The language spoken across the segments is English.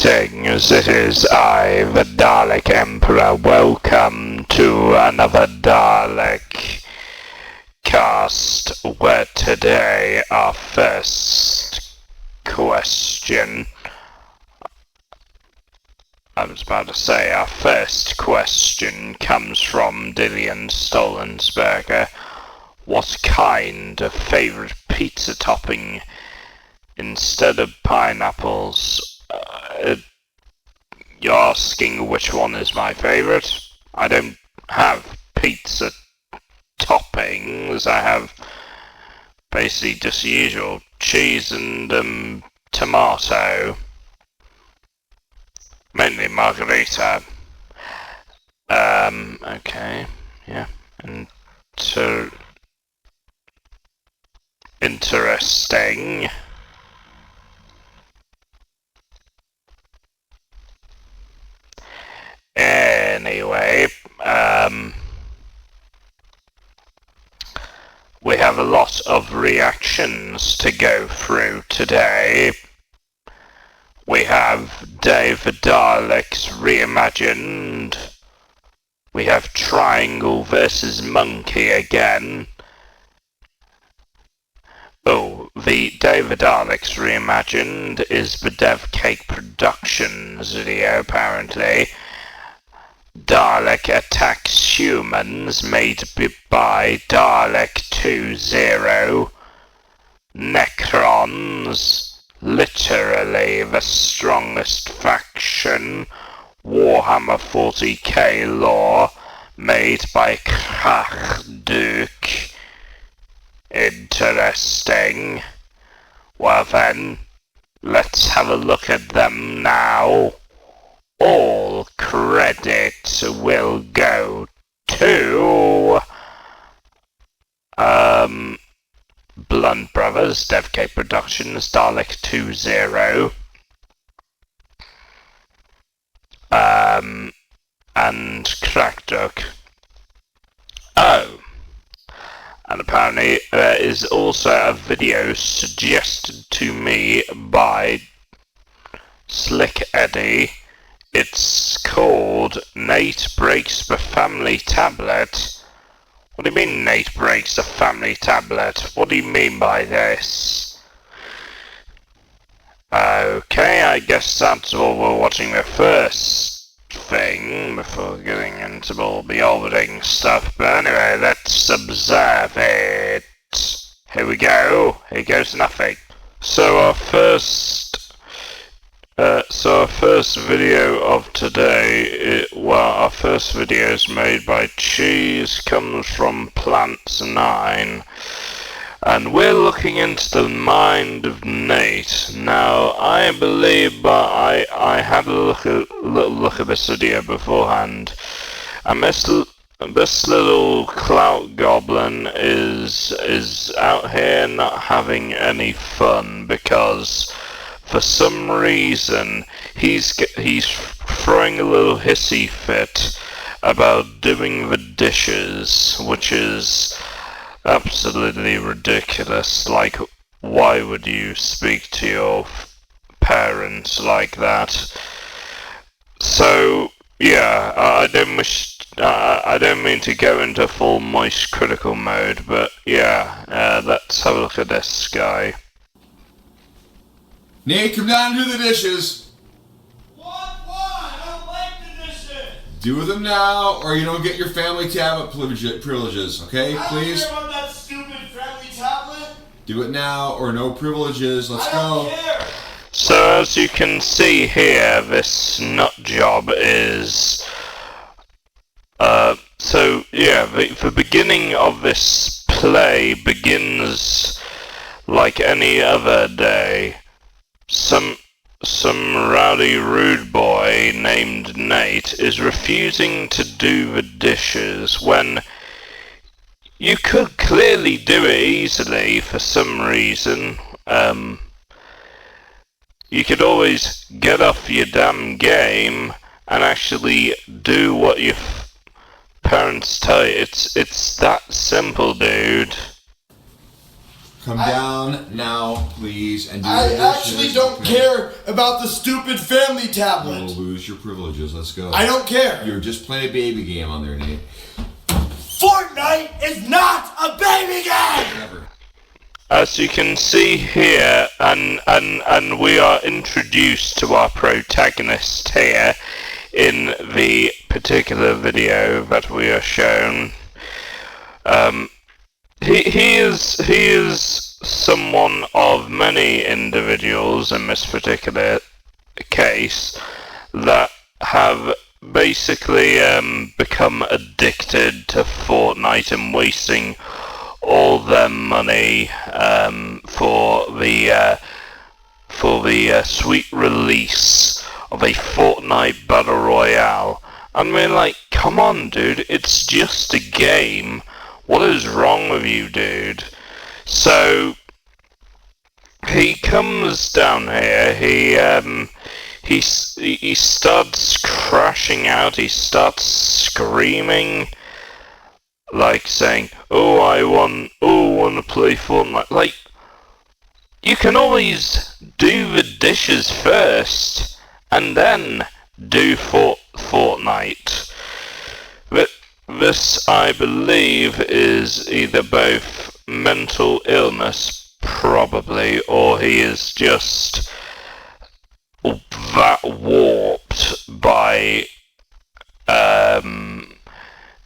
Greetings, it is I, the Dalek Emperor. Welcome to another Dalekcast, where today our first question, comes from Dillian Stolensberger. What kind of favourite pizza topping instead of pineapples? You're asking which one is my favourite? I don't have pizza toppings. I have basically just the usual cheese and tomato. Mainly margarita. Okay, yeah. Interesting. Anyway, we have a lot of reactions to go through today. We have Dave the Dalek's reimagined. We have Triangle versus Monkey again. Oh, the Dave the Dalek's reimagined is the DevCake Productions video, apparently. Dalek attacks humans, made by Dalek 2.0. Necrons, literally the strongest faction. Warhammer 40k lore, made by credtit. Interesting. Well then, let's have a look at them now. All credit will go to Blunt Brothers, DevCake Productions, Dalek 2.0, and credtit. Oh, and apparently there is also a video suggested to me by Slick Eddie. It's called Nate Breaks the Family Tablet. What do you mean Nate breaks the family tablet? What do you mean by this? Okay, I guess that's all we're watching the first thing before getting into all the auditing stuff. But anyway, let's observe it. Here we go. Here goes nothing. So our first video of today, our first video is made by Cheese, comes from Plants9, and we're looking into the mind of Nate. Now, I believe, I had a little look at this video beforehand, and this little clout goblin is out here not having any fun because for some reason, he's throwing a little hissy fit about doing the dishes, which is absolutely ridiculous. Like, why would you speak to your parents like that? So, yeah, I don't mean to go into full moist critical mode, but yeah, let's have a look at this guy. Nate, come down and do the dishes. What? Why? I don't like the dishes. Do them now, or you don't get your family tablet privileges, okay? Please? I don't care about that stupid family tablet. Do it now, or no privileges. Let's go. I don't care. So as you can see here, this nut job is... so yeah, the beginning of this play begins like any other day. Some rowdy rude boy named Nate is refusing to do the dishes when you could clearly do it easily for some reason. You could always get off your damn game and actually do what your parents tell you. It's that simple, dude. Come down now, please, and do I the dishes. actually don't care about the stupid family tablet. You'll lose your privileges. Let's go. I don't care. You're just playing a baby game on there, Nate. Fortnite is not a baby game! Never. As you can see here, and we are introduced to our protagonist here in the particular video that we are shown. He is someone of many individuals in this particular case that have basically become addicted to Fortnite and wasting all their money for the sweet release of a Fortnite Battle Royale. I mean, like, come on, dude, it's just a game. What is wrong with you, dude? So he comes down here. He starts crashing out. He starts screaming, like saying, "Oh, I want to play Fortnite." Like, you can always do the dishes first and then do Fortnite. But this, I believe, is either both mental illness, probably, or he is just that warped by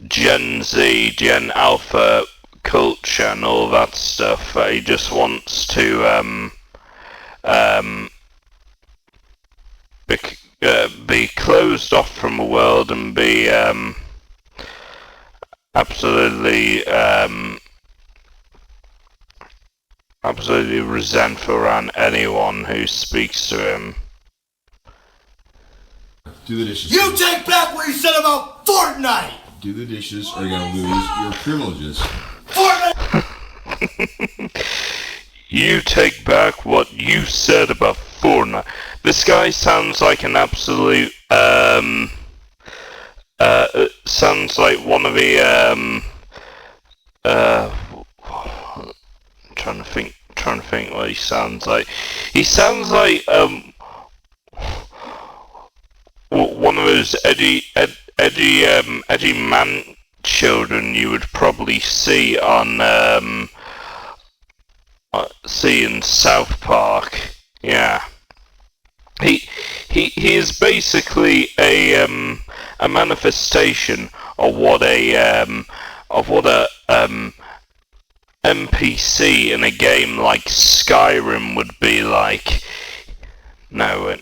Gen Z, Gen Alpha culture and all that stuff, that he just wants to be closed off from the world and be absolutely resentful around anyone who speaks to him. Do the dishes. You take back what you said about Fortnite! Do the dishes or you're going to lose your privileges. Fortnite! You take back what you said about Fortnite. This guy sounds like an absolute, sounds like one of the, trying to think what he sounds like. He sounds like, one of those edgy man children you would probably see on, see in South Park. Yeah. He is basically a manifestation of what a NPC in a game like Skyrim would be like. No.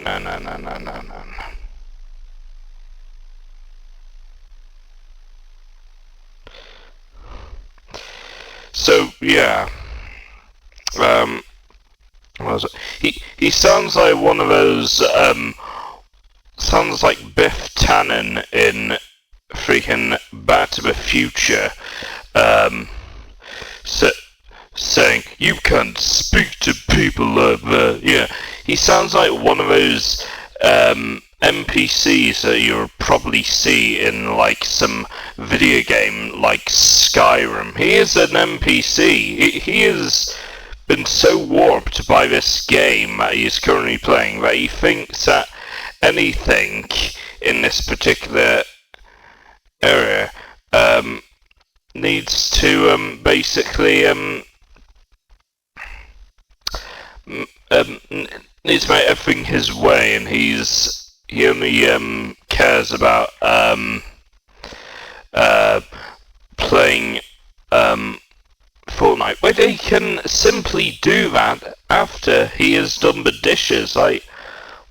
So yeah. What was it? He sounds like one of those, sounds like Biff Tannen in freaking Back to the Future, saying, "You can't speak to people like that." Yeah, he sounds like one of those, NPCs that you'll probably see in, like, some video game like Skyrim. He is an NPC. He has been so warped by this game that he's currently playing that he thinks that anything in this particular area needs to basically needs to make everything his way, and he only cares about playing Fortnite, where they can simply do that after he has done the dishes. Like,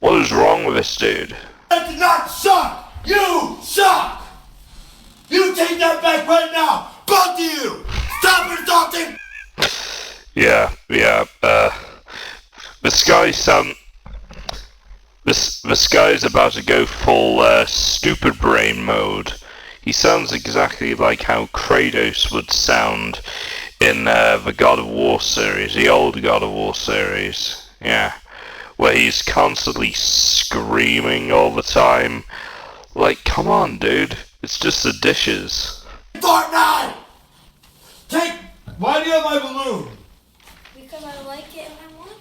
what is wrong with this dude? That did not suck! You suck! You take that back right now! Both of you! Stop insulting! Yeah, this guy's about to go full stupid brain mode. He sounds exactly like how Kratos would sound in the God of War series, the old God of War series. Yeah, where he's constantly screaming all the time. Like, come on, dude. It's just the dishes. Fortnite! Why do you have my balloon? because I like it and I want it.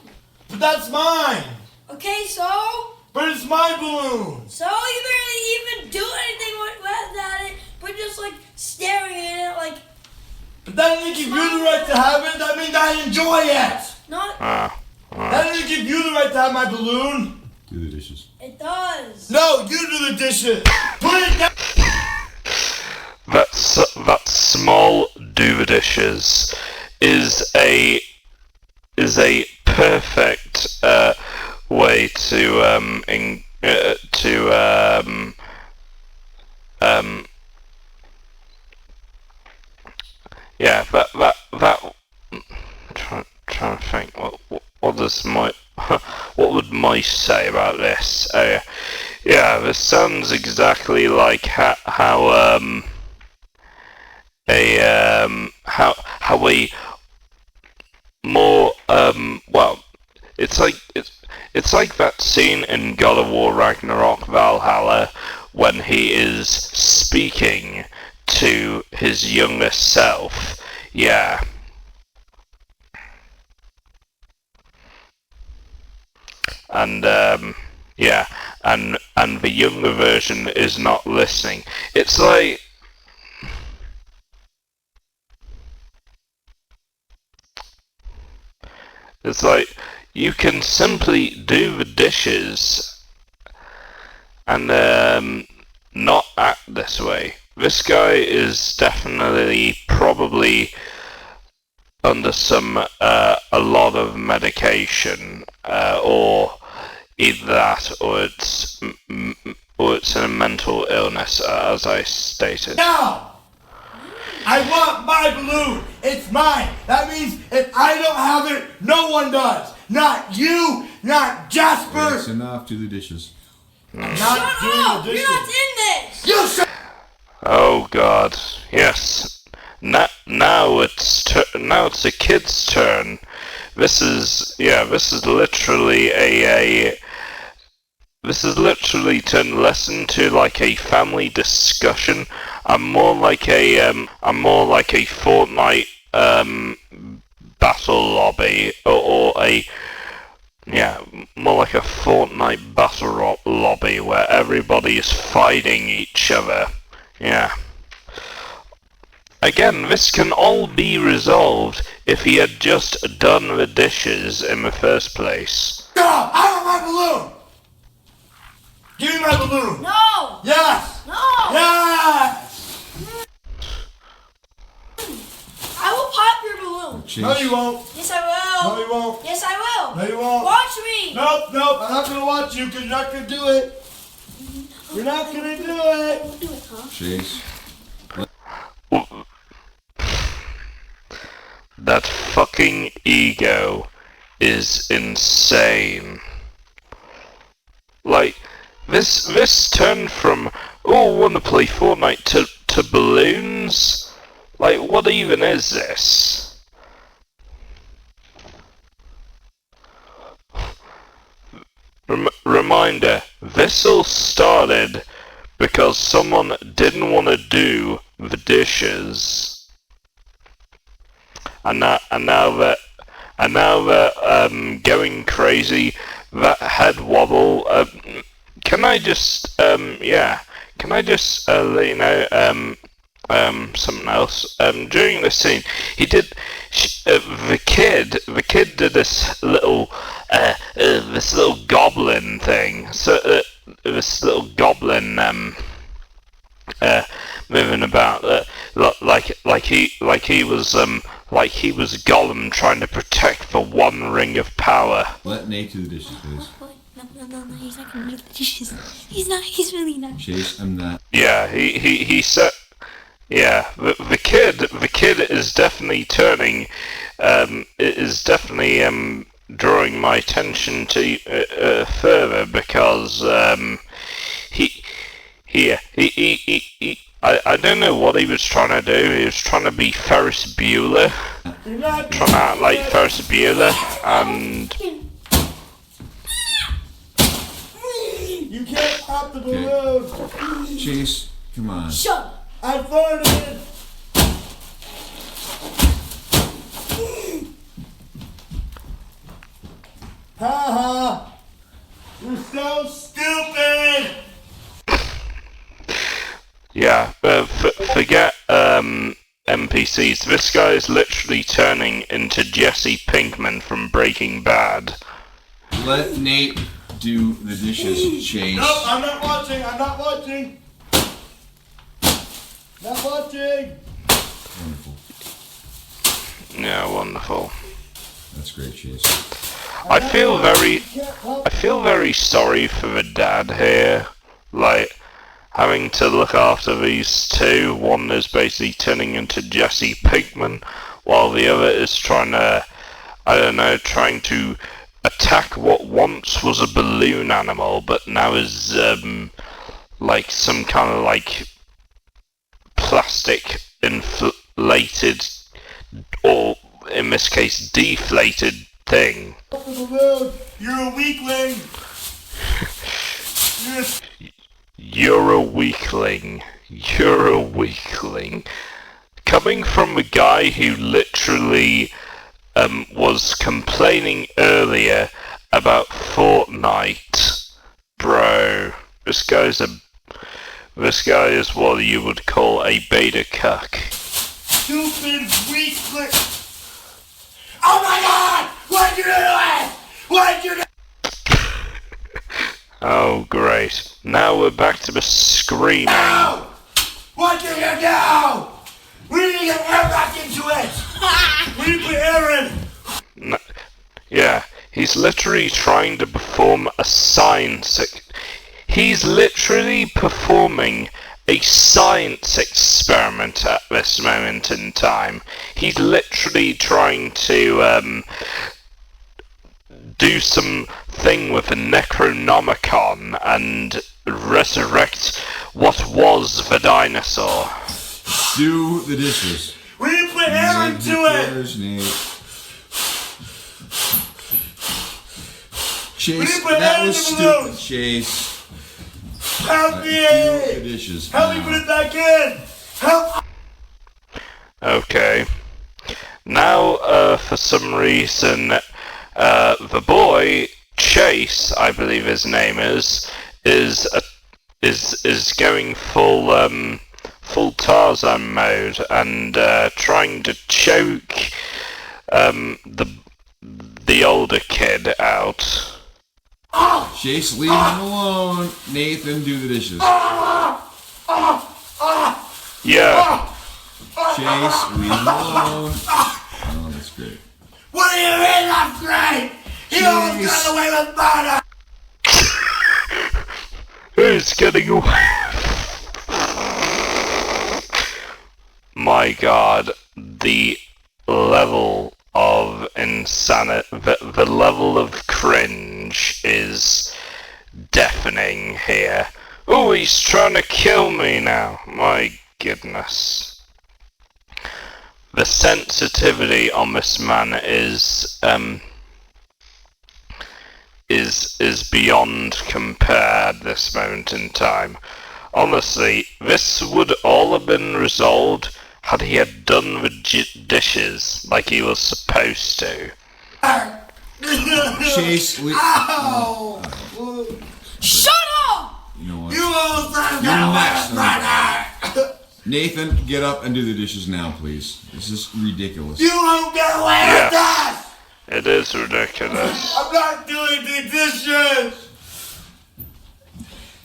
But that's mine. Okay, so? But it's my balloon. So you barely even do anything with it, but just like staring at it like... But that doesn't give you the right to have it. That means I enjoy it. Not... That doesn't give you the right to have my balloon. Do the dishes. It does. No, you do the dishes. Put it down. That small do the dishes is a perfect way to yeah, that trying to think what does my what would Mice say about this? Yeah, this sounds exactly like how a more well, it's like that scene in God of War Ragnarok Valhalla when he is speaking to his younger self. Yeah. And yeah, and the younger version is not listening. It's like you can simply do the dishes and not act this way. This guy is definitely probably under some a lot of medication, or either that or it's a mental illness, as I stated. No! I want my balloon. It's mine. That means if I don't have it, no one does. Not you, not Jasper. It's enough. Do the dishes. Not Shut doing up! the You're dishes. not in this! You shut. Oh God, yes. Now it's a kid's turn. This is literally this is literally turned less into like a family discussion. I'm more like a Fortnite battle lobby, or more like a Fortnite battle lobby where everybody is fighting each other. Yeah. Again, this can all be resolved if he had just done the dishes in the first place. Shut up! I want my balloon. Give me my balloon. No! Yes. No! Yes. I will pop your balloon. Chase. No, you won't. Yes, I will. No, you won't. Yes, I will. No, you won't. Watch me. Nope. I'm not gonna watch you because you're not gonna do it. You're not gonna do it. Do it, huh? Chase. That fucking ego is insane. Like, this turned from, oh, I want to play Fortnite to balloons? Like, what even is this? Reminder, this all started because someone didn't want to do the dishes. And now they're going crazy. That head wobble. Can I just let you know something else? During this scene, the kid did this little goblin thing. So this little goblin moving about, like he was Gollum trying to protect the One Ring of Power. Let Nate do the dishes, please. No, he's not gonna do the dishes. He's really not. Chase, I'm not. Yeah, he said. Yeah, the kid is definitely turning. Is definitely drawing my attention to further because I don't know what he was trying to do. He was trying to be Ferris Bueller, trying to act like Ferris Bueller, and You can't pop the balloon. Chase, come on. Shut up. I farted. Ha ha! You're so stupid! Yeah, but forget NPCs. This guy is literally turning into Jesse Pinkman from Breaking Bad. Let Nate do the dishes, Chase. No, I'm not watching. I'm not watching. Not watching. Wonderful. Yeah, wonderful. That's great, Chase. I feel very sorry for the dad here. Like, having to look after these two. One is basically turning into Jesse Pinkman, while the other is trying to, trying to attack what once was a balloon animal, but now is, like, some kind of, like, plastic inflated, or, in this case, deflated thing. You're a weakling. You're a weakling. You're a weakling. Coming from a guy who literally was complaining earlier about Fortnite, bro. This guy is what you would call a beta cuck. Stupid weakling. Oh my God! What'd you do? What'd you do? Oh, great. Now we're back to the screaming. No! What did you do? We need to get air back into it. We need to put air in. No, yeah, he's literally trying to perform a science. He's literally performing a science experiment at this moment in time. He's literally trying to do some thing with a Necronomicon and resurrect what was the dinosaur. Do the dishes. We need to put air into it. Nate. We Chase, need to put that air was into the stupid, balloons. Chase. Help Do the me. dishes. Help me put it back in. Help. Okay. Now, for some reason, the boy Chase, I believe his name is going full Tarzan mode and trying to choke the older kid out. Chase, leave him alone. Nathan, do the dishes. Yeah. Chase, leave him alone. Oh, that's great. What do you mean that's great? You almost got away with murder. Who's getting away? My God, the level of insanity, the level of cringe is deafening here. Oh, he's trying to kill me now. My goodness. The sensitivity on this man is beyond compare at this moment in time. Honestly, this would all have been resolved had he had done the dishes like he was supposed to. Chase, leave. Ow! Shut up! You know what? You almost got You're away next. with murder. Nathan, get up and do the dishes now, please. This is ridiculous. You won't get away Yeah. with that. It is ridiculous. I'm not doing the dishes.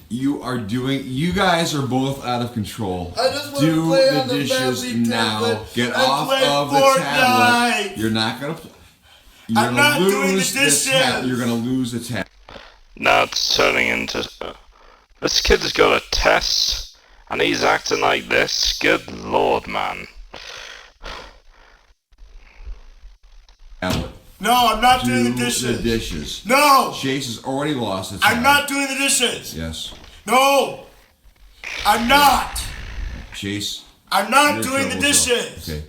You guys are both out of control. I just want to Do play the on the dishes fancy now. tablet Get and off play of the Fortnite. tablet. You're not gonna. You're I'm gonna not doing lose the dishes. You're gonna lose the tab. Now it's turning into... this kid's got a test, and he's acting like this? Good lord, man. Tablet. No, I'm not doing Do the dishes. the dishes. No, Chase has already lost the tab. I'm not doing the dishes. Yes. No, I'm not. Chase. I'm not you're doing the trouble, so- dishes. Okay.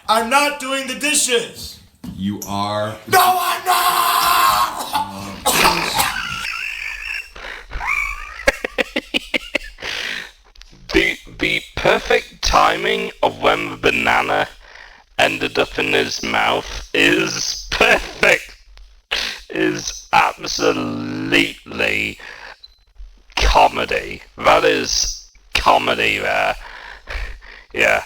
I'm not doing the dishes. You are. No, I'm not. The perfect timing of when the banana ended up in his mouth is perfect. is absolutely comedy. That is comedy there. Yeah.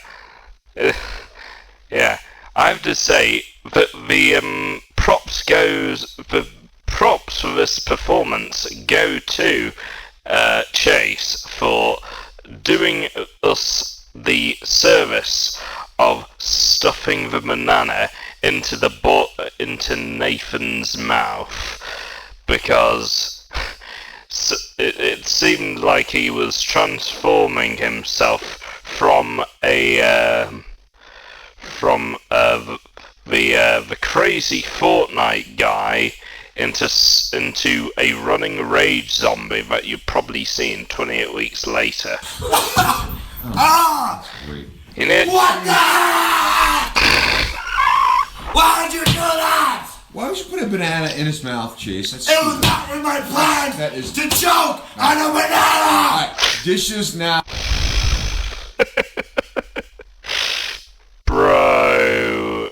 Yeah. I have to say that the props for this performance go to Chase for doing us the service of stuffing the banana into Nathan's mouth, because it seemed like he was transforming himself from the crazy Fortnite guy into a running rage zombie that you've probably seen 28 weeks later. Wait. You know, What the heck? Why did you do that? Why would you put a banana in his mouth, Chase? That's It was not in my plan That is- to choke on a banana! Alright, dishes now. Bro.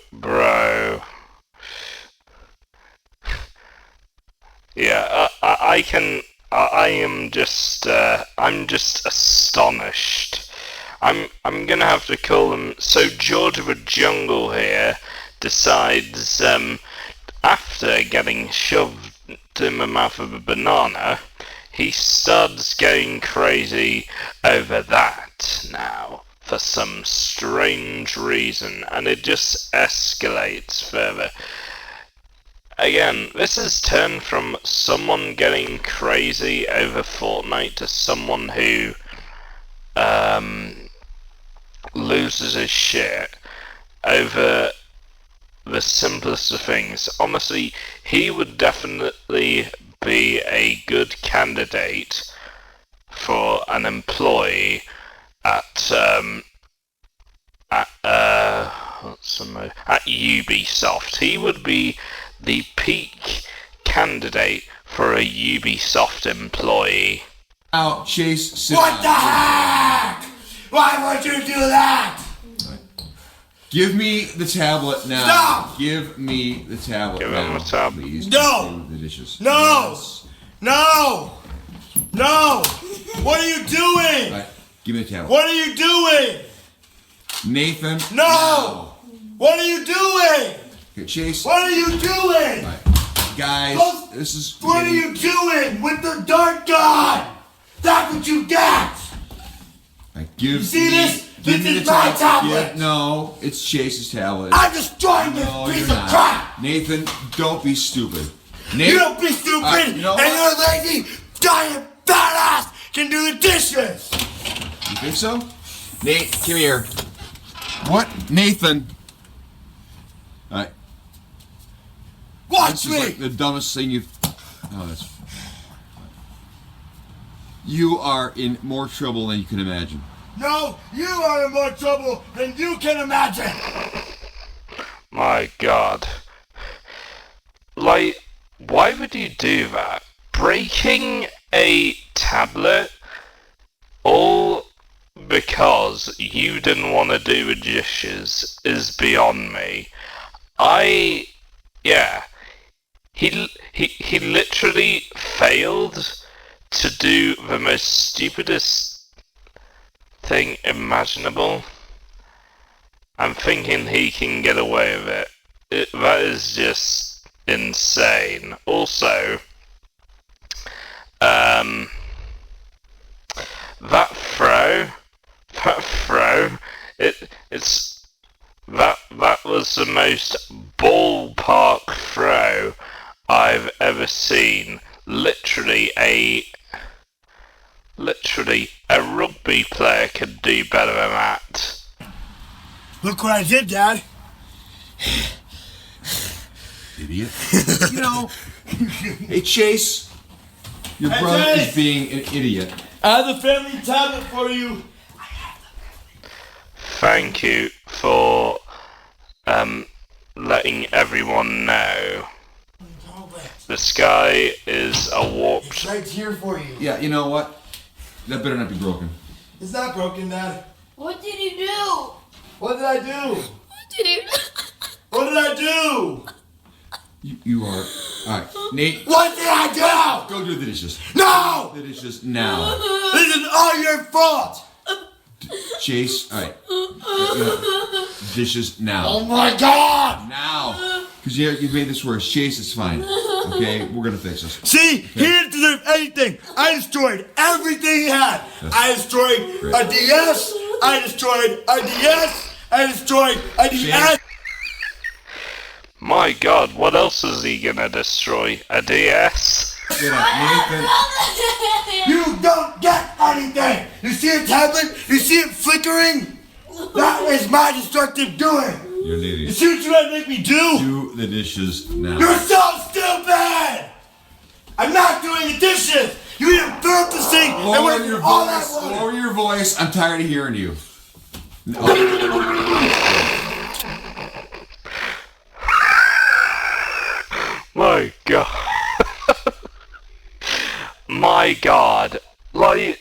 Yeah, I'm just astonished. I'm gonna have to call him. So George of the Jungle here decides, after getting shoved in the mouth of a banana, he starts going crazy over that now for some strange reason, and it just escalates further. Again, this has turned from someone getting crazy over Fortnite to someone who loses his shit over the simplest of things. Honestly, he would definitely be a good candidate for an employee at Ubisoft. He would be the peak candidate for a Ubisoft employee. Now, Chase, sit What down. the heck? Why would you do that? Give me the tablet now. Stop! Give me the tablet Give now. him the tablet. Please. No! Do the dishes. No! Yes. No! No! What are you doing? Alright, give me the tablet. What are you doing? Nathan. No! What are you doing? Okay, Chase. What are you doing? Alright. Guys, What- this is. What are you doing with the dart gun? That's what you get! Alright, give see me, this? Give This me is the my tablet. tablet. No, it's Chase's tablet. I'm destroying this No, piece you're of not. crap! Nathan, don't be stupid. You don't be stupid, you know and what? your lazy, giant, fat ass can do the dishes! You think so? Nate, come here. What? Nathan. Alright. Watch This me! is like the dumbest thing you've. Oh, that's. You are in more trouble than you can imagine. No, you are in more trouble than you can imagine! My God. Like, why would you do that? Breaking a tablet all because you didn't want to do the dishes is beyond me. He literally failed to do the most stupidest thing imaginable. I'm thinking he can get away with it. That is just insane. Also, that throw, that was the most ballpark throw I've ever seen. Literally a rugby player could do better than that. Look what I did, Dad. Idiot. You know. Hey, Chase. Your Hey, brother Chase. is being an idiot. I have the family tablet for you. Thank you for letting everyone know. The sky is a warped. It's right here for you. Yeah, you know what? That better not be broken. It's not broken, Dad. What did he do? What did I do? What did he do? What did I do? You are. Alright, Nate. What did I do? Go do the dishes. No! Do the dishes now. This is all your fault. Chase, alright. Dishes now. Oh my God! Now. Because you made this worse. Chase, it's fine. Okay? We're going to fix this. See, he didn't deserve anything. I destroyed everything he had. I destroyed a DS. I destroyed a DS. I destroyed a DS. My God, what else is he gonna destroy? A DS? Get up, Nathan. You don't get anything. You see it happen? You see it flickering? That is my destructive doing. You're an You idiot. see what you gotta make me do? Do the dishes now. You're so stupid! I'm not doing the dishes! You didn't fill up the sink and Lower went your all that voice. water! Lower your voice. I'm tired of hearing you. My God. My God. Like,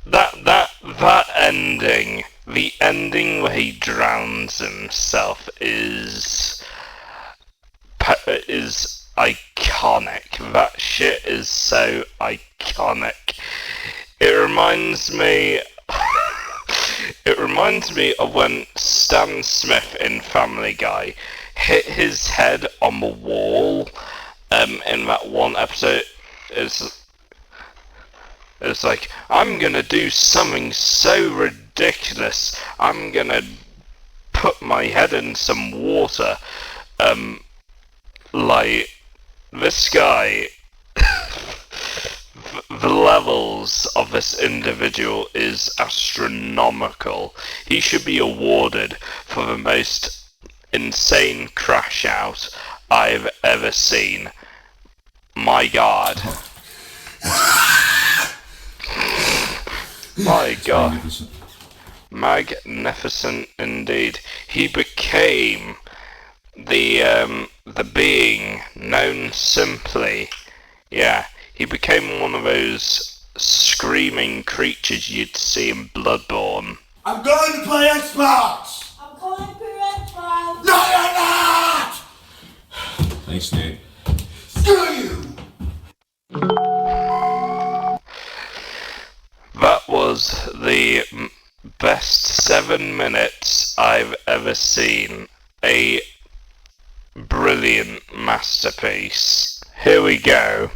that ending, the ending where he drowns himself is iconic. That shit is so iconic. It reminds me of when Stan Smith in Family Guy hit his head on the wall in that one episode. It's like, I'm gonna do something so ridiculous. I'm gonna put my head in some water. Like, this guy, the levels of this individual is astronomical. He should be awarded for the most insane crash out I've ever seen. My God. My God. Magnificent indeed. He became the being known simply. Yeah, he became one of those screaming creatures you'd see in Bloodborne. I'm going to play Xbox! I'm calling for Xbox. No, you're not! Thanks, Nate. Screw you! That was the best 7 minutes I've ever seen. A brilliant masterpiece. Here we go.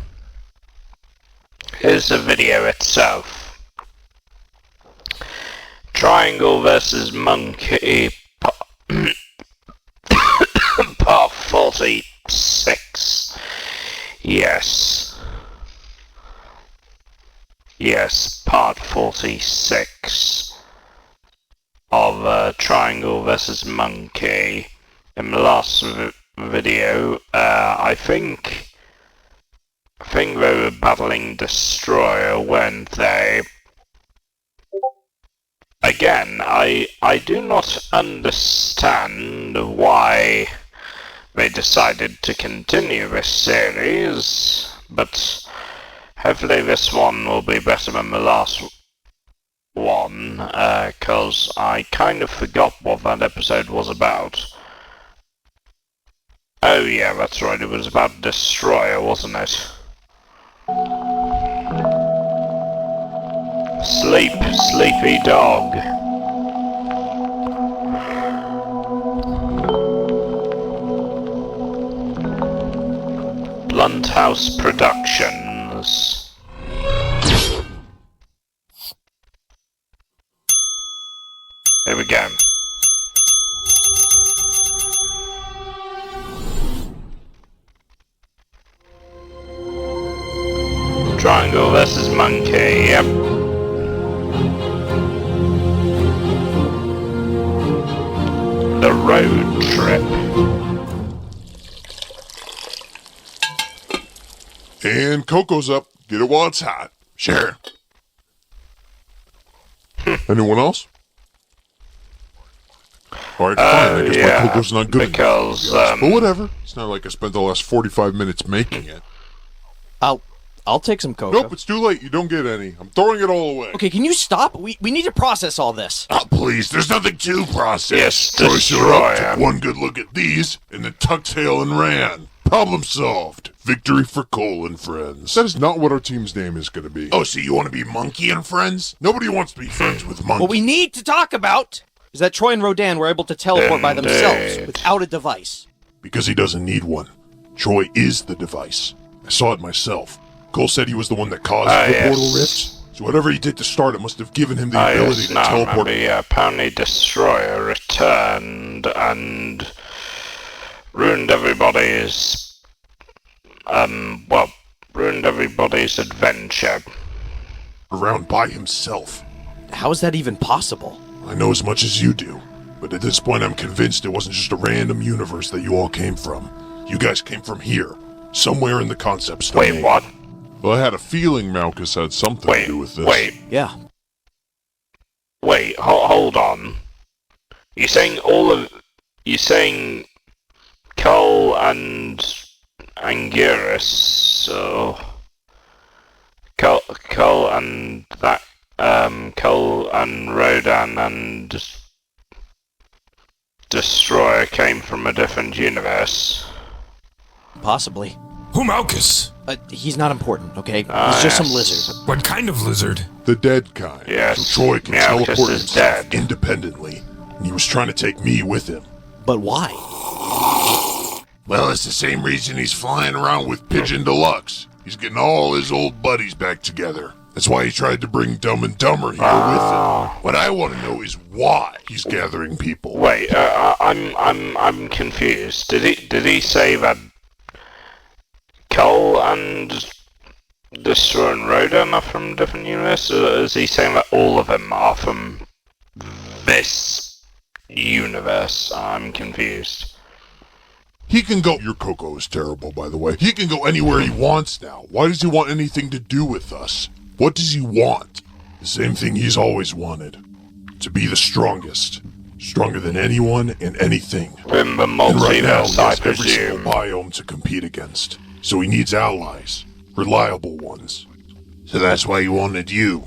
Here's the video itself. Triangle versus Monkey part 46. Yes. Yes, part 46 of Triangle versus Monkey. In the last video, I think they were battling Destroyer, weren't they? Again, I do not understand why they decided to continue this series, but hopefully this one will be better than the last one, cause I kind of forgot what that episode was about. Oh yeah, that's right, it was about Destroyer, wasn't it? Sleep, sleepy dog. Blunt House Productions. Here we go. Triangle versus Monkey, yep. The road trip. And Coco's up. Get it while it's hot. Share. Anyone else? Alright, fine. I guess my Coco's not good because, enough. But whatever. It's not like I spent the last 45 minutes making it. I'll I'll take some cocoa. Nope, it's too late. You don't get any. I'm throwing it all away. Okay, can you stop? We need to process all this. Oh, please, there's nothing to process. Yes, Troy showed up, Destroyer. took one good look at these, and then tucked tail and ran. Problem solved. Victory for Cole and friends. That is not what our team's name is going to be. Oh, so you want to be Monkey and friends? Nobody wants to be friends with Monkey. What we need to talk about is that Troy and Rodan were able to teleport by themselves without a device. Because he doesn't need one. Troy is the device. I saw it myself. Cole said he was the one that caused the portal rifts. So whatever he did to start it must have given him the ability to teleport. Apparently Destroyer returned and ruined everybody's adventure. Around by himself. How is that even possible? I know as much as you do, but at this point I'm convinced it wasn't just a random universe that you all came from. You guys came from here, somewhere in the concept domain. Wait, what? Well, I had a feeling Malchus had something to do with this. Yeah. Wait, hold on. You're saying Cole and Anguirus, so Cole and Rodan and Destroyer came from a different universe. Possibly. Who Malchus? He's not important, okay? He's just some lizard. What kind of lizard? The dead kind. Yes, So Troy can Malchus teleport is himself dead. independently, and he was trying to take me with him. But why? Well, it's the same reason he's flying around with Pigeon Deluxe. He's getting all his old buddies back together. That's why he tried to bring Dumb and Dumber here with him. What I want to know is why he's gathering people. Wait, I'm confused. Did he say that Cole and Destroyer and Rodan are from different universes? Or is he saying that all of them are from this universe? I'm confused. He can go. Your Coco is terrible, by the way. He can go anywhere he wants now. Why does he want anything to do with us? What does he want? The same thing he's always wanted. To be the strongest. Stronger than anyone and anything. In the And right now, multiverse, he I has every single presume. biome to compete against. So he needs allies. Reliable ones. So that's why he wanted you.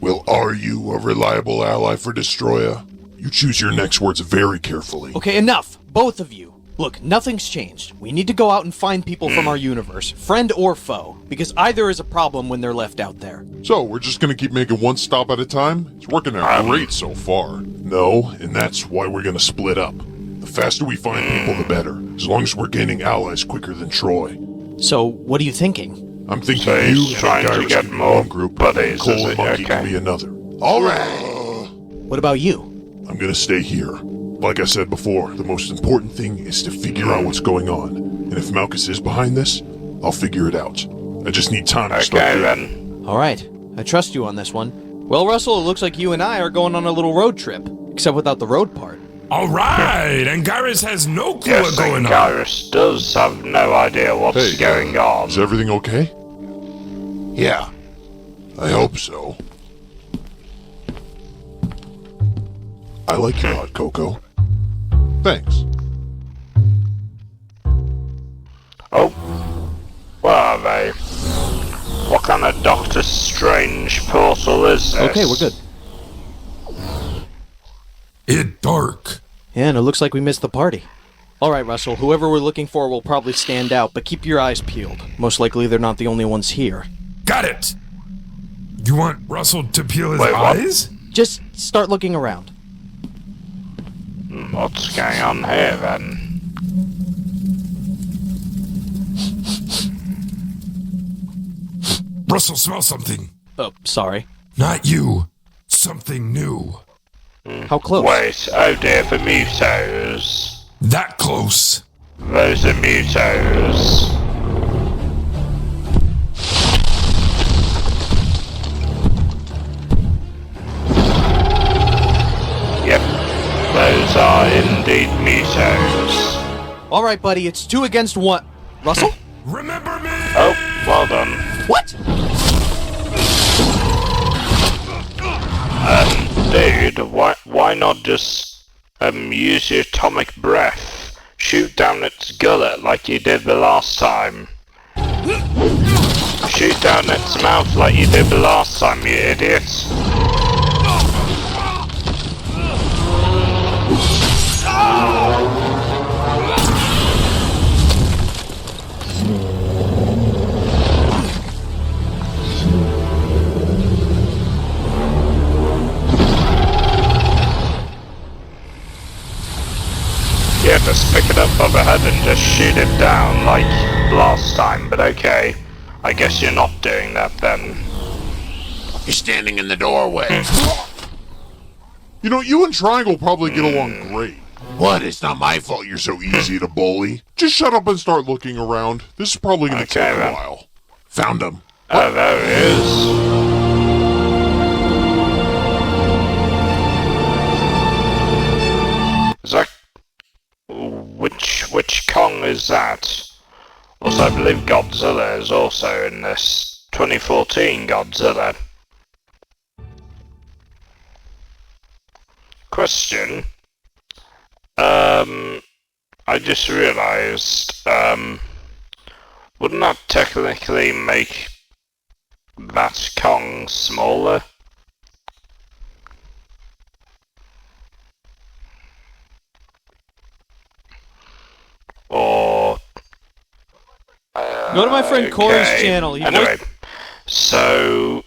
Well, are you a reliable ally for Destroyer? You choose your next words very carefully. Okay, enough. Both of you. Look, nothing's changed. We need to go out and find people from our universe, friend or foe, because either is a problem when they're left out there. So, we're just gonna keep making one stop at a time? It's working out great so far. No, and that's why we're gonna split up. The faster we find people, the better. As long as we're gaining allies quicker than Troy. So, what are you thinking? I'm thinking So you he's and trying to Anguirus get can be more one group, buddies, and Cole is and it? Monkey can Okay. be another. Alright! What about you? I'm gonna stay here. Like I said before, the most important thing is to figure out what's going on. And if Malchus is behind this, I'll figure it out. I just need time to start Okay digging. then. Alright, I trust you on this one. Well, Russell, it looks like you and I are going on a little road trip, except without the road part. All right, Anguirus has no clue Yes, what's going on. Anguirus does have no idea what's Hey, going on. Is everything okay? Yeah. I hope so. I like your hot cocoa. Thanks. Oh, where are they? What kind of Doctor Strange portal is this? Okay, we're good. It dark. Yeah, and it looks like we missed the party. Alright, Russell, whoever we're looking for will probably stand out, but keep your eyes peeled. Most likely they're not the only ones here. Got it. You want Russell to peel his Wait, what? eyes? Just start looking around. What's going on here then? Russell, smell something. Oh, sorry. Not you. Something new. How close? Wait, oh dear, the Mutos. That close. Those are Mutos. Yep, those are indeed Mutos. Alright, buddy, it's 2 against 1. Russell? Remember me? Oh, well done. What? Dude, why not just use your atomic breath? Shoot down its gullet like you did the last time. Shoot down its mouth like you did the last time, you idiot. Yeah, just pick it up by the head and just shoot it down like last time, but okay. I guess you're not doing that then. You're standing in the doorway. You know, you and Triangle probably get along great. What? It's not my fault you're so easy to bully. Just shut up and start looking around. This is probably gonna take a while. Found him. Oh, there he is. Is that... Which Kong is that? Also, I believe Godzilla is also in this 2014 Godzilla. Question. I just realised, wouldn't that technically make that Kong smaller? Or... Go to my friend Corey's channel. Anyway, so...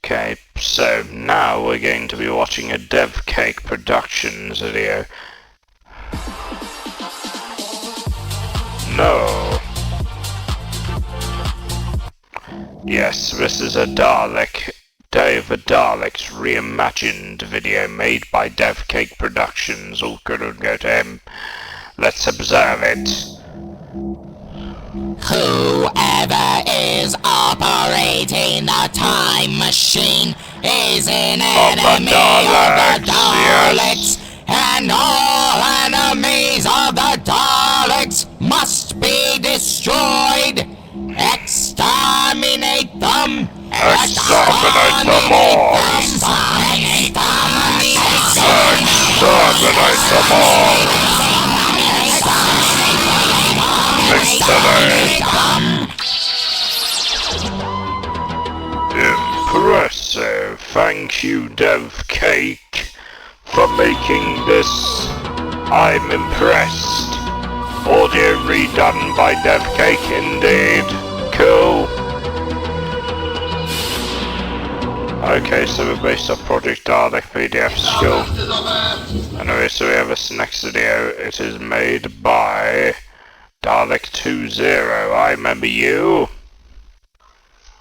Okay, so now we're going to be watching a DevCake Productions video. No. Yes, this is a Dalek, Day of the Daleks reimagined video made by DevCake Productions. All good and go to him. Let's observe it. Whoever is operating the time machine is an enemy of the Daleks, and all enemies of the Daleks must be destroyed. Exterminate them! Exterminate them all! Exterminate them all! Impressive. Thank you, DevCake, for making this. I'm impressed. Audio redone by DevCake indeed. Cool. Okay, so we're based off Project Dalek PDF skill. Anyway, so we have this next video. It is made by Dalek20. I remember you.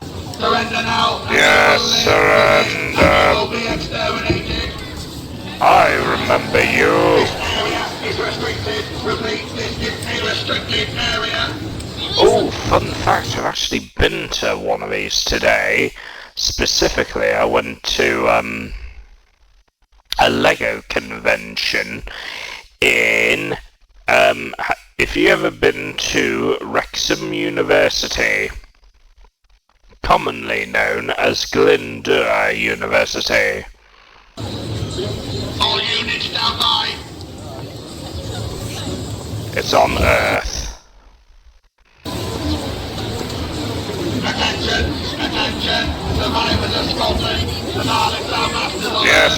Surrender now. Yes, surrender. Will be exterminated. I remember you. This area is restricted. Repeat, this is a restricted area. Oh, fun fact, I've actually been to one of these today. Specifically, I went to a Lego convention in if you ever been to Wrexham University, commonly known as Glyndŵr University. All units stand by. It's on Earth. Attention, attention, survivors of Scotland. The Daleks are masters of Yes.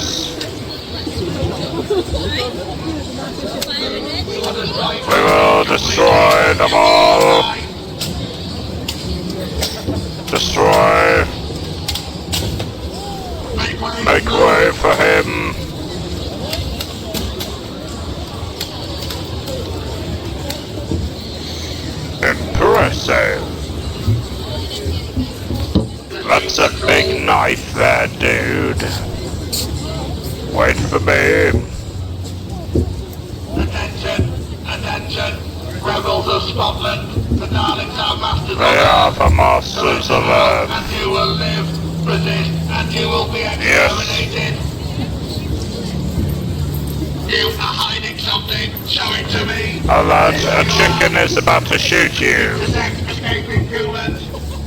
We will destroy them all. Destroy. Make way for him. Impressive. That's a big knife there, dude. Wait for me. Attention, attention, rebels of Scotland. The Daleks are masters They are the masters of Earth. and you will live, resist, and you will be exterminated. You are hiding something. Show it to me. A lad, a chicken is about to shoot you. Protect escaping humans.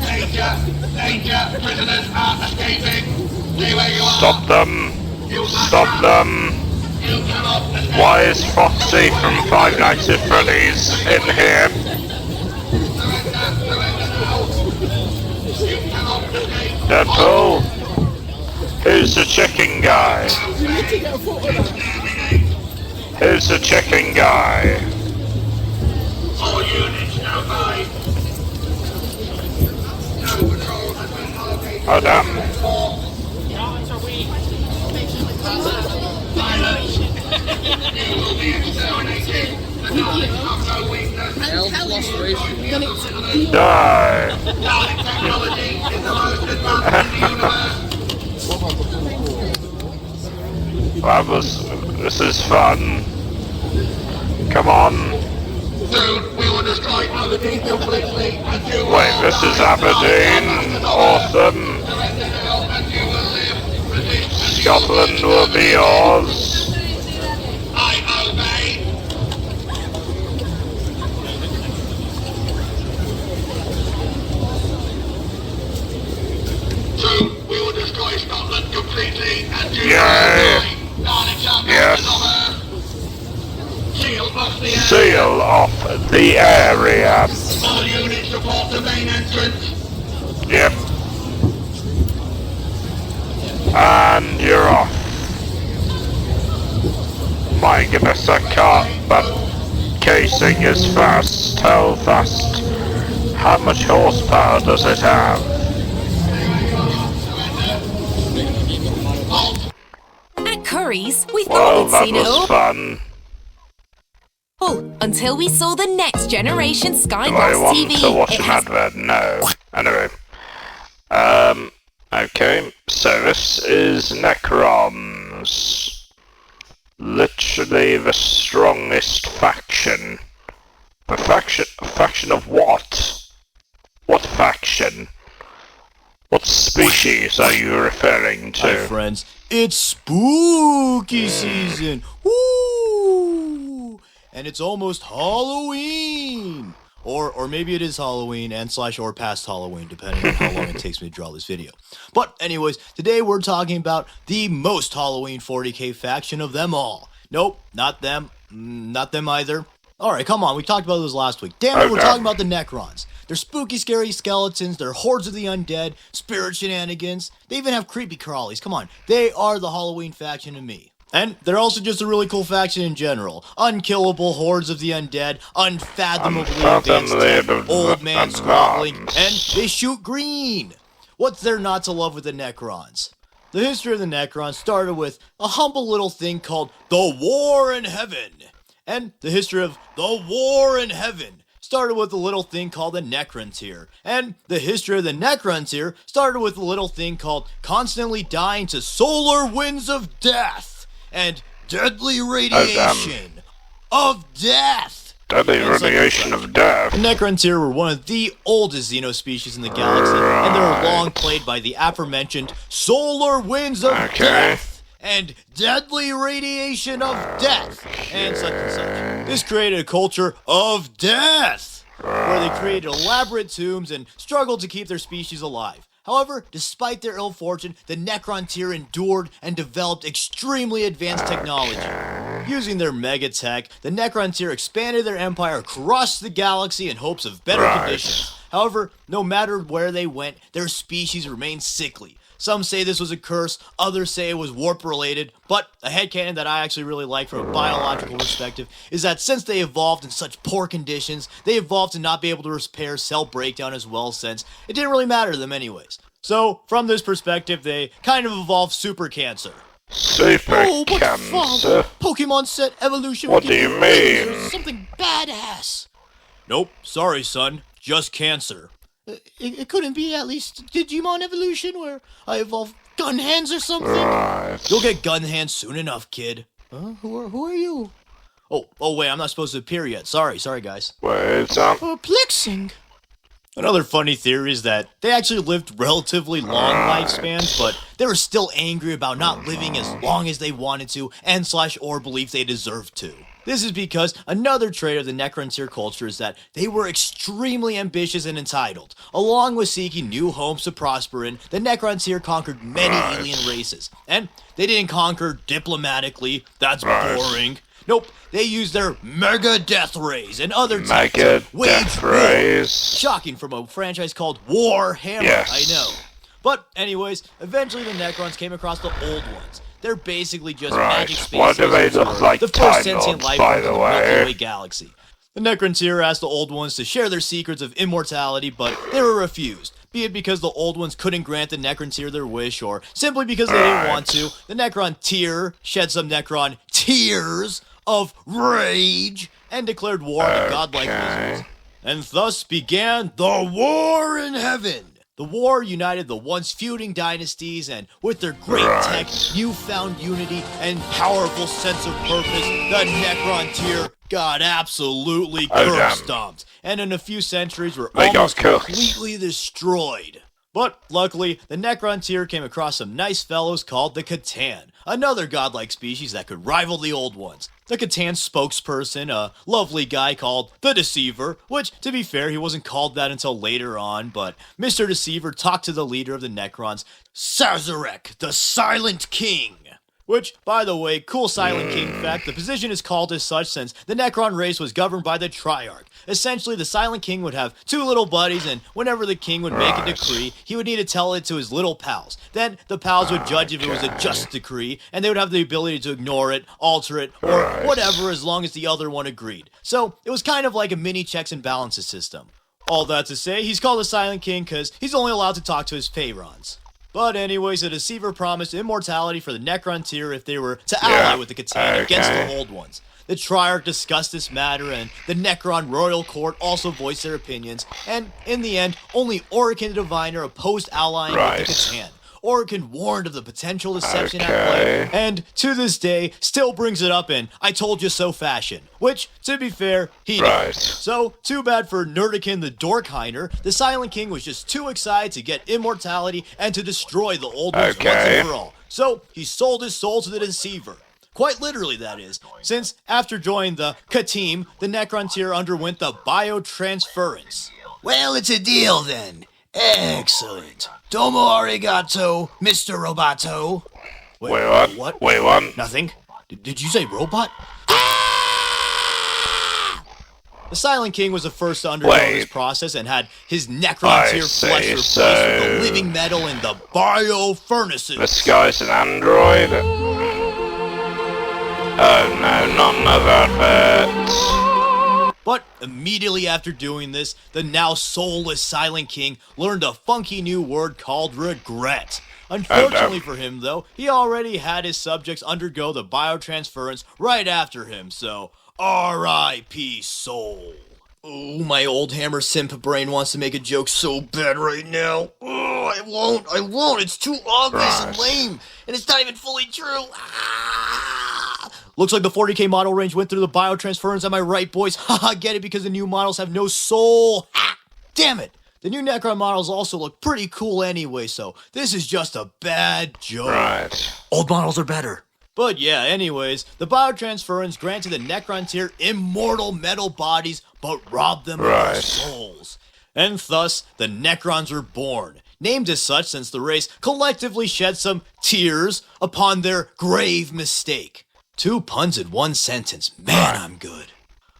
Danger, danger. Prisoners are escaping. Stay where you are. Stop them. You are Stop trapped. them. Why is Foxy from Five Nights at Freddy's in here? Deadpool? Who's the chicken guy? Who's the chicken guy? All units now by. Oh damn. Silence! You will be exterminated! The Daleks have no weakness! Die. Dalek technology is the most advanced in the universe! This is fun. Come on. Soon we will destroy Aberdeen completely and you will Wait, this is Aberdeen. Awesome. and you will live. Resist Scotland will be yours. I obey! Soon we will destroy Scotland completely and you Yay. will die! Daleks are Yes. masters of Earth! Seal off the area! Seal off the area. All units report the main entrance! Yep. And you're off. My goodness, that car, that casing is fast. How fast? How much horsepower does it have? At Curry's, we Well, thought that we'd seen it was all. fun. Until we saw the next generation Do I Skybox want TV. to watch It an has advert? No. Anyway. Okay. So this is Necrons. Literally the strongest faction. A faction of what? What faction? What species are you referring to? Hi, friends. It's spooky season. Woo! And it's almost Halloween. Or maybe it is Halloween and / or past Halloween, depending on how long it takes me to draw this video. But anyways, today we're talking about the most Halloween 40k faction of them all. Nope, not them. Not them either. Alright, come on, we talked about this last week. Damn it, we're talking about the Necrons. They're spooky, scary skeletons, they're hordes of the undead, spirit shenanigans, they even have creepy crawlies. Come on, they are the Halloween faction to me. And they're also just a really cool faction in general. Unkillable hordes of the undead, unfathomably advanced tech, old man squabbling, and they shoot green. What's there not to love with the Necrons? The history of the Necrons started with a humble little thing called the War in Heaven. And the history of the War in Heaven started with a little thing called the Necrontyr. And the history of the Necrontyr started with a little thing called constantly dying to solar winds of death and deadly radiation of death. Deadly radiation of death. The Necrontyr were one of the oldest xenospecies in the galaxy, and they were long plagued by the aforementioned solar winds of death and deadly radiation of death and such and such. This created a culture of death, where they created elaborate tombs and struggled to keep their species alive. However, despite their ill fortune, the Necrontyr endured and developed extremely advanced technology. Using their mega tech, the Necrontyr expanded their empire across the galaxy in hopes of better conditions. However, no matter where they went, their species remained sickly. Some say this was a curse, others say it was warp-related, but a headcanon that I actually really like from a biological perspective is that since they evolved in such poor conditions, they evolved to not be able to repair cell breakdown as well, since it didn't really matter to them anyways. So, from this perspective, they kind of evolved super cancer. Super cancer? Pokemon set evolution. What do you mean? Something badass. Nope, sorry son, just cancer. It couldn't be at least Digimon evolution where I evolve gun hands or something? Right. You'll get gun hands soon enough, kid. Who are you? Oh wait, I'm not supposed to appear yet. Sorry guys. Wait up. Perplexing. Another funny theory is that they actually lived relatively long lifespans, but they were still angry about not living as long as they wanted to and / or believed they deserved to. This is because another trait of the Necrontyr culture is that they were extremely ambitious and entitled. Along with seeking new homes to prosper in, the Necrontyr conquered many alien races. And they didn't conquer diplomatically, that's boring. Nope, they used their mega death rays and other techniques to wage war. Shocking from a franchise called Warhammer, I know. But anyways, eventually the Necrons came across the old ones. They're basically just magic space What do they look like, the first sentient life by form the in the way? Milky Way galaxy. The Necrontyr asked the Old Ones to share their secrets of immortality, but they were refused. Be it because the Old Ones couldn't grant the Necrontyr their wish, or simply because they didn't want to, the Necrontyr shed some Necron tears of rage and declared war on the godlike lizards. And thus began the War in Heaven. The war united the once feuding dynasties, and with their great tech, newfound unity, and powerful sense of purpose, the Necrontyr got absolutely curb-stomped, and in a few centuries were almost completely destroyed. But luckily, the Necrontyr came across some nice fellows called the Catan, another godlike species that could rival the old ones. The Catan spokesperson, a lovely guy called the Deceiver, which, to be fair, he wasn't called that until later on, but Mr. Deceiver talked to the leader of the Necrons, Sazarek, the Silent King. Which, by the way, cool Silent King fact, the position is called as such since the Necron race was governed by the Triarch. Essentially, the Silent King would have two little buddies, and whenever the king would make a decree, he would need to tell it to his little pals. Then, the pals would judge if it was a just decree, and they would have the ability to ignore it, alter it, or whatever as long as the other one agreed. So, it was kind of like a mini checks and balances system. All that to say, he's called the Silent King because he's only allowed to talk to his Pharaons. But anyways, the Deceiver promised immortality for the Necrontyr if they were to ally with the Catan against the Old Ones. The Triarch discussed this matter, and the Necron Royal Court also voiced their opinions, and in the end, only Orican the Diviner opposed allying with the Catan. Orican warned of the potential deception at play, and to this day, still brings it up in I told you so fashion, which, to be fair, he did. So, too bad for Nerdican the Dorkhiner, the Silent King was just too excited to get immortality and to destroy the Old Ones once and for all. So, he sold his soul to the Deceiver. Quite literally, that is, since after joining the K-Team, the Necrontyr underwent the biotransference. Well, it's a deal then. Excellent. Domo arigato, Mr. Roboto. Wait, what? Wait, what? Nothing? Did you say robot? The Silent King was the first to undergo this process and had his Necrontyr flesh replaced with the living metal in the bio-furnaces. This guy's an android? Oh no, none of that bit. But immediately after doing this, the now soulless Silent King learned a funky new word called regret. Unfortunately for him, though, he already had his subjects undergo the biotransference right after him, so R.I.P. soul. Oh, my old hammer simp brain wants to make a joke so bad right now. Oh, I won't, it's too obvious and lame, and it's not even fully true. Looks like the 40k model range went through the biotransference, am I right, boys? Haha, get it, because the new models have no soul. Damn it! The new Necron models also look pretty cool anyway, so this is just a bad joke. Old models are better. But yeah, anyways, the biotransference granted the Necrontyr immortal metal bodies, but robbed them of their souls. And thus, the Necrons were born, named as such since the race collectively shed some tears upon their grave mistake. 2 puns in 1 sentence. Man, I'm good.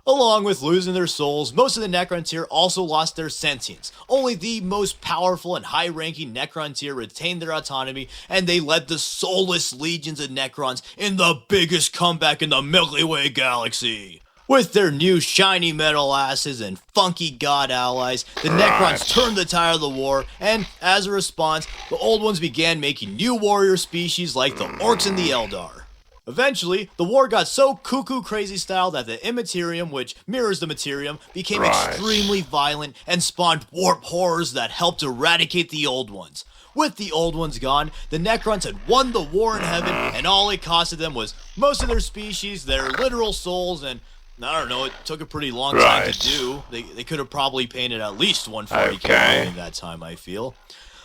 Along with losing their souls, most of the Necrontyr also lost their sentience. Only the most powerful and high-ranking Necrontyr retained their autonomy, and they led the soulless legions of Necrons in the biggest comeback in the Milky Way galaxy. With their new shiny metal asses and funky god allies, the Necrons turned the tide of the war, and as a response, the Old Ones began making new warrior species like the Orcs and the Eldar. Eventually, the war got so cuckoo crazy style that the Immaterium, which mirrors the Materium, became extremely violent and spawned warp horrors that helped eradicate the Old Ones. With the Old Ones gone, the Necrons had won the war in heaven, and all it costed them was most of their species, their literal souls, and I don't know, it took a pretty long time to do. They could have probably painted at least one 40k in that time, I feel.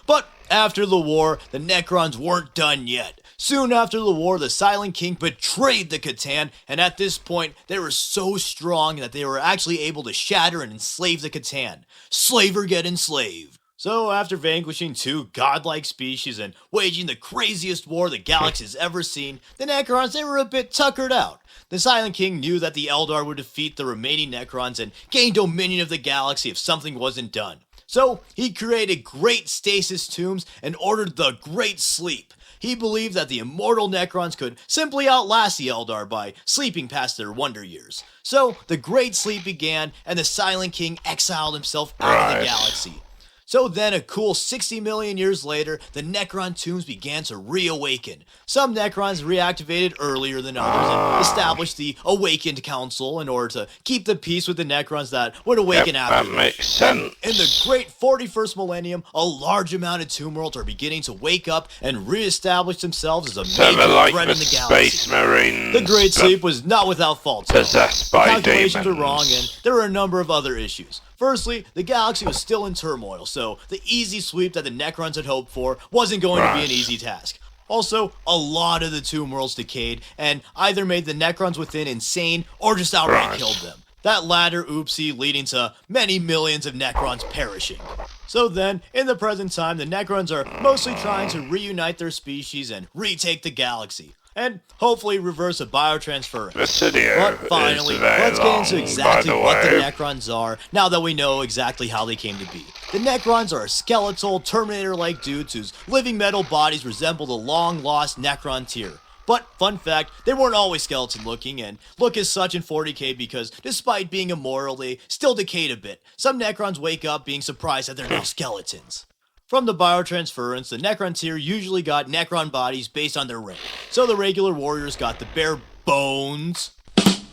But after the war, the Necrons weren't done yet. Soon after the war, the Silent King betrayed the Catan, and at this point, they were so strong that they were actually able to shatter and enslave the Catan. Slaver get enslaved. So, after vanquishing 2 godlike species and waging the craziest war the galaxy has ever seen, the Necrons, they were a bit tuckered out. The Silent King knew that the Eldar would defeat the remaining Necrons and gain dominion of the galaxy if something wasn't done. So, he created great stasis tombs and ordered the Great Sleep. He believed that the immortal Necrons could simply outlast the Eldar by sleeping past their wonder years. So, the Great Sleep began, and the Silent King exiled himself out of the galaxy. So then, a cool 60 million years later, the Necron tombs began to reawaken. Some Necrons reactivated earlier than others and established the Awakened Council in order to keep the peace with the Necrons that would awaken after. That makes sense. In the great 41st millennium, a large amount of Tomb Worlds are beginning to wake up and reestablish themselves as a major threat in the galaxy. Space Marines. The Great Sleep was not without faults. Possessed by calculations demons. were wrong, and there were a number of other issues. Firstly, the galaxy was still in turmoil, so the easy sweep that the Necrons had hoped for wasn't going to be an easy task. Also, a lot of the Tomb Worlds decayed, and either made the Necrons within insane, or just outright killed them. That latter oopsie leading to many millions of Necrons perishing. So then, in the present time, the Necrons are mostly trying to reunite their species and retake the galaxy. And hopefully reverse a biotransference. But finally, let's get into exactly what the Necrons are, now that we know exactly how they came to be. The Necrons are skeletal, Terminator-like dudes whose living metal bodies resemble the long-lost Necron tier. But, fun fact, they weren't always skeleton-looking, and look as such in 40k because, despite being immortal, they still decayed a bit. Some Necrons wake up being surprised that they're now skeletons. From the biotransference, the Necron tier usually got Necron bodies based on their rank. So the regular warriors got the bare bones,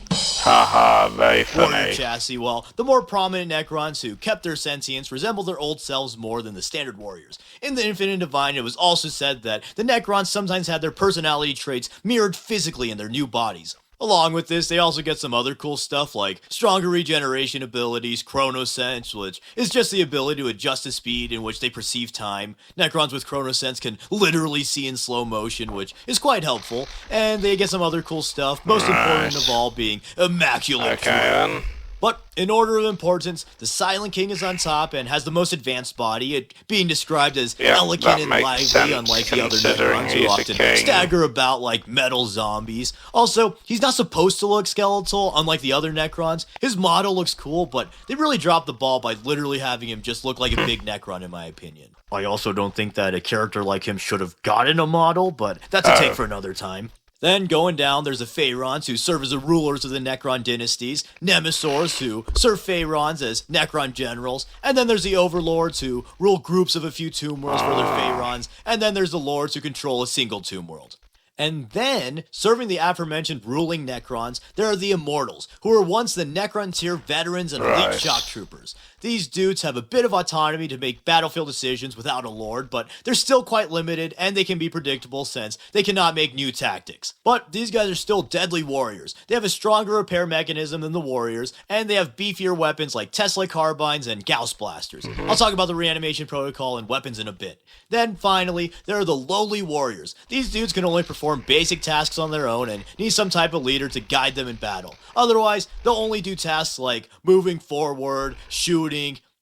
haha, very funny, warrior chassis, while the more prominent Necrons who kept their sentience resembled their old selves more than the standard warriors. In the Infinite Divine, it was also said that the Necrons sometimes had their personality traits mirrored physically in their new bodies. Along with this, they also get some other cool stuff like stronger regeneration abilities, Chronosense, which is just the ability to adjust the speed in which they perceive time. Necrons with Chronosense can literally see in slow motion, which is quite helpful. And they get some other cool stuff, most important of all being Immaculate Flow. But in order of importance, the Silent King is on top and has the most advanced body, it being described as elegant and lively, unlike the other Necrons who often stagger about like metal zombies. Also, he's not supposed to look skeletal, unlike the other Necrons. His model looks cool, but they really dropped the ball by literally having him just look like a big Necron, in my opinion. I also don't think that a character like him should have gotten a model, but that's a take for another time. Then, going down, there's the Pharaons, who serve as the rulers of the Necron dynasties, Nemesaurs, who serve Pharaons as Necron generals, and then there's the Overlords, who rule groups of a few Tomb Worlds for their Pharaons, and then there's the Lords, who control a single Tomb World. And then, serving the aforementioned ruling Necrons, there are the Immortals, who were once the Necron tier veterans and elite shock troopers. These dudes have a bit of autonomy to make battlefield decisions without a lord, but they're still quite limited, and they can be predictable since they cannot make new tactics. But these guys are still deadly warriors. They have a stronger repair mechanism than the warriors, and they have beefier weapons like Tesla carbines and Gauss blasters. I'll talk about the reanimation protocol and weapons in a bit. Then, finally, there are the lowly warriors. These dudes can only perform basic tasks on their own and need some type of leader to guide them in battle. Otherwise, they'll only do tasks like moving forward, shooting,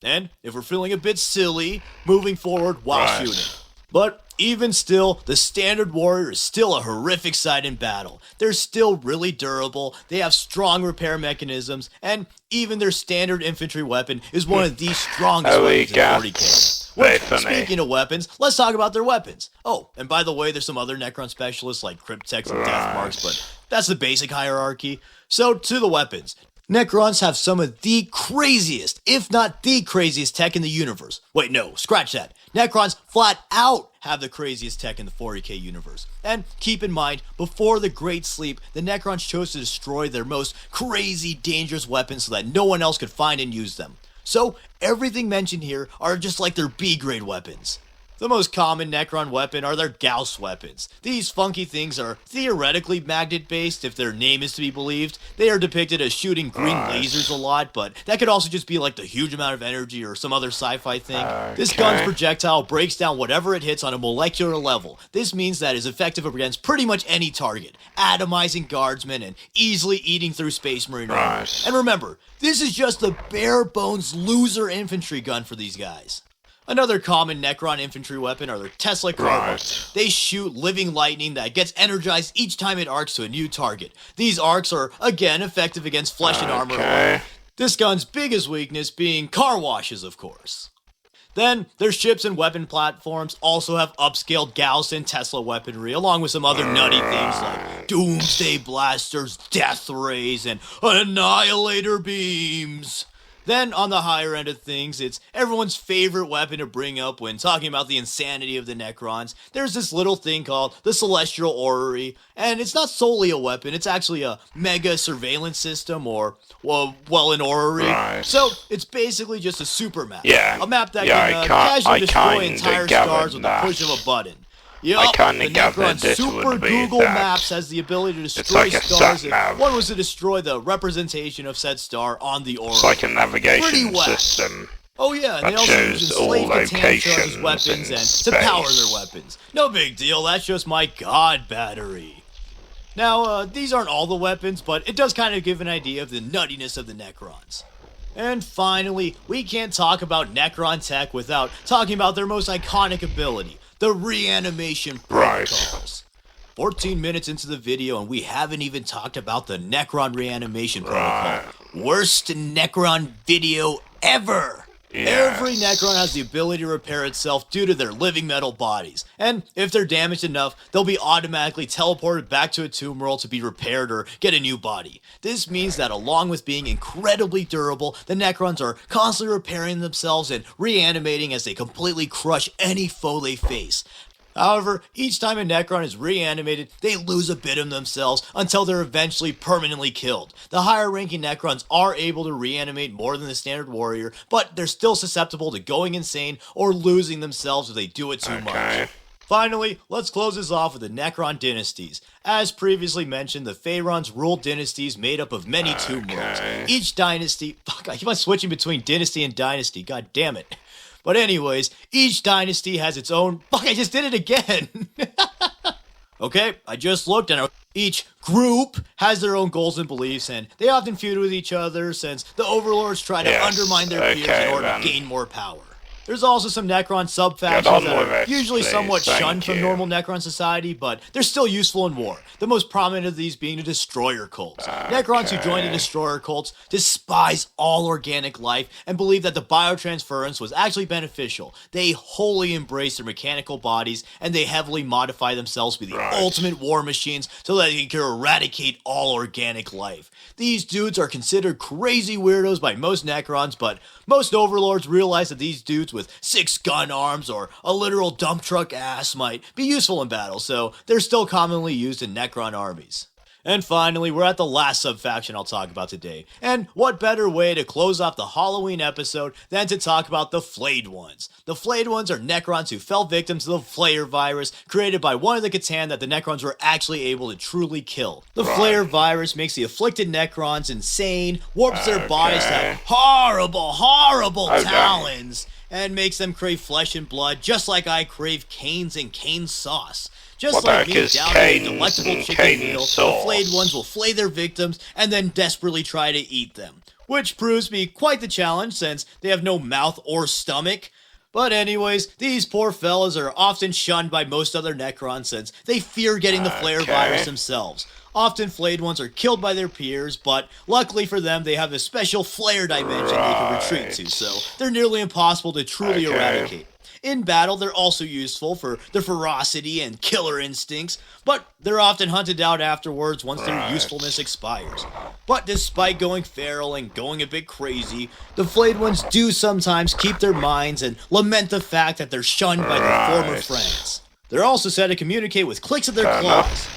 and, if we're feeling a bit silly, moving forward while shooting. But even still, the standard warrior is still a horrific sight in battle. They're still really durable, they have strong repair mechanisms, and even their standard infantry weapon is one of the strongest weapons in 40k. Speaking of weapons, let's talk about their weapons. Oh, and by the way, there's some other Necron specialists like Cryptex and Death Marks, but that's the basic hierarchy. So, to the weapons. Necrons have some of the craziest, if not the craziest tech in the universe. Wait, no, scratch that. Necrons flat out have the craziest tech in the 40k universe. And keep in mind, before the Great Sleep, the Necrons chose to destroy their most crazy, dangerous weapons so that no one else could find and use them. So, everything mentioned here are just like their B-grade weapons. The most common Necron weapon are their Gauss weapons. These funky things are theoretically magnet-based if their name is to be believed. They are depicted as shooting green lasers a lot, but that could also just be like the huge amount of energy or some other sci-fi thing. This gun's projectile breaks down whatever it hits on a molecular level. This means that it is effective against pretty much any target, atomizing guardsmen and easily eating through Space Marine armor. And remember, this is just the bare-bones loser infantry gun for these guys. Another common Necron infantry weapon are their Tesla crowbars. They shoot living lightning that gets energized each time it arcs to a new target. These arcs are, again, effective against flesh and armor alike. This gun's biggest weakness being car washes, of course. Then, their ships and weapon platforms also have upscaled Gauss and Tesla weaponry, along with some other nutty things like Doomsday Blasters, Death Rays, and Annihilator Beams. Then, on the higher end of things, it's everyone's favorite weapon to bring up when talking about the insanity of the Necrons. There's this little thing called the Celestial Orrery, and it's not solely a weapon, it's actually a mega surveillance system, or, well, an orrery. So, it's basically just a super map. A map that can casually destroy entire stars with the push of a button. Yup, the Necron Super Google Maps has the ability to destroy stars if one was to destroy the representation of said star on the aura. It's like a navigation system. Oh yeah, and they also use enslaved Catan shards as weapons and to power their weapons. No big deal, that's just my god battery. Now, these aren't all the weapons, but it does kind of give an idea of the nuttiness of the Necrons. And finally, we can't talk about Necron tech without talking about their most iconic ability, the reanimation protocols. 14 minutes into the video and we haven't even talked about the Necron reanimation protocol. Worst Necron video ever! Every Necron has the ability to repair itself due to their living metal bodies, and if they're damaged enough, they'll be automatically teleported back to a tomb world to be repaired or get a new body. This means that along with being incredibly durable, the Necrons are constantly repairing themselves and reanimating as they completely crush any foe they face. However, each time a Necron is reanimated, they lose a bit of themselves until they're eventually permanently killed. The higher ranking Necrons are able to reanimate more than the standard warrior, but they're still susceptible to going insane or losing themselves if they do it too much. Finally, let's close this off with the Necron dynasties. As previously mentioned, the Phaerons ruled dynasties made up of many tomb worlds. Each dynasty, I keep on switching between dynasty and dynasty, god damn it. But anyways, each dynasty has its own... Fuck, I just did it again! Okay, I just looked and each group has their own goals and beliefs, and they often feud with each other since the overlords try to undermine their peers in order to gain more power. There's also some Necron sub-factions that are usually somewhat shunned from normal Necron society, but they're still useful in war. The most prominent of these being the Destroyer cults. Necrons who join the Destroyer cults despise all organic life and believe that the biotransference was actually beneficial. They wholly embrace their mechanical bodies, and they heavily modify themselves to be the ultimate war machines so that they can eradicate all organic life. These dudes are considered crazy weirdos by most Necrons, but most overlords realize that these dudes with 6 gun arms or a literal dump truck ass might be useful in battle, so they're still commonly used in Necron armies. And finally, we're at the last sub-faction I'll talk about today. And what better way to close off the Halloween episode than to talk about the Flayed Ones. The Flayed Ones are Necrons who fell victim to the Flayer virus created by one of the Catan that the Necrons were actually able to truly kill. The Flayer virus makes the afflicted Necrons insane, warps their bodies to have horrible talons, and makes them crave flesh and blood just like I crave canes and cane sauce. Just like being down a delectable chicken meal, the Flayed Ones will flay their victims and then desperately try to eat them. Which proves to be quite the challenge since they have no mouth or stomach. But anyways, these poor fellas are often shunned by most other Necrons since they fear getting the Flayer virus themselves. Often Flayed Ones are killed by their peers, but luckily for them they have a special Flayer dimension they can retreat to, so they're nearly impossible to truly eradicate. In battle, they're also useful for their ferocity and killer instincts, but they're often hunted out afterwards once their usefulness expires. But despite going feral and going a bit crazy, the Flayed Ones do sometimes keep their minds and lament the fact that they're shunned by their former friends. They're also said to communicate with clicks of their claws.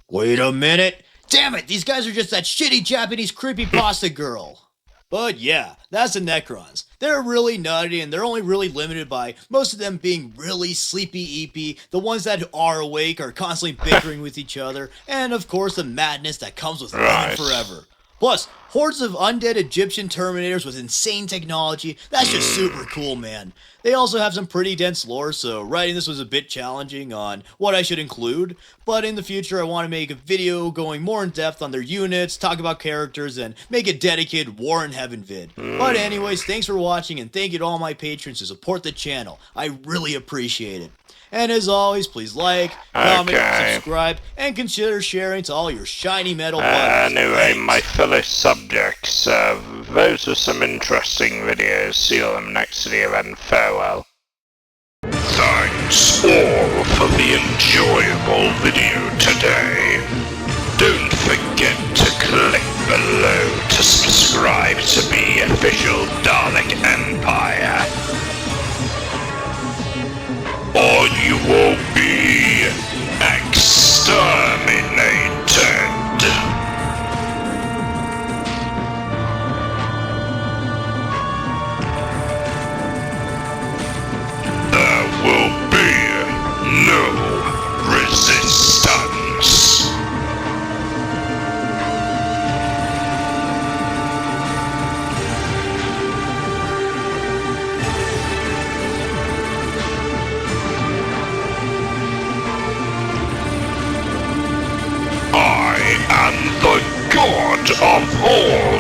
Wait a minute! Damn it, these guys are just that shitty Japanese creepypasta girl! But yeah, that's the Necrons. They're really nutty and they're only really limited by most of them being really sleepy eepy, the ones that are awake are constantly bickering with each other, and of course the madness that comes with living forever. Plus, hordes of undead Egyptian Terminators with insane technology, that's just super cool, man. They also have some pretty dense lore, so writing this was a bit challenging on what I should include, but in the future I want to make a video going more in depth on their units, talk about characters, and make a dedicated War in Heaven vid. But anyways, thanks for watching, and thank you to all my patrons who support the channel. I really appreciate it. And as always, please like, comment, subscribe, and consider sharing to all your shiny metal buddies. Anyway, my fellow subjects, those were some interesting videos. See you on the next video, and farewell. Thanks all for the enjoyable video today. Don't forget to click below to subscribe to the official Dalek Empire, or you will be exterminated. There will be no resistance. I am the god of all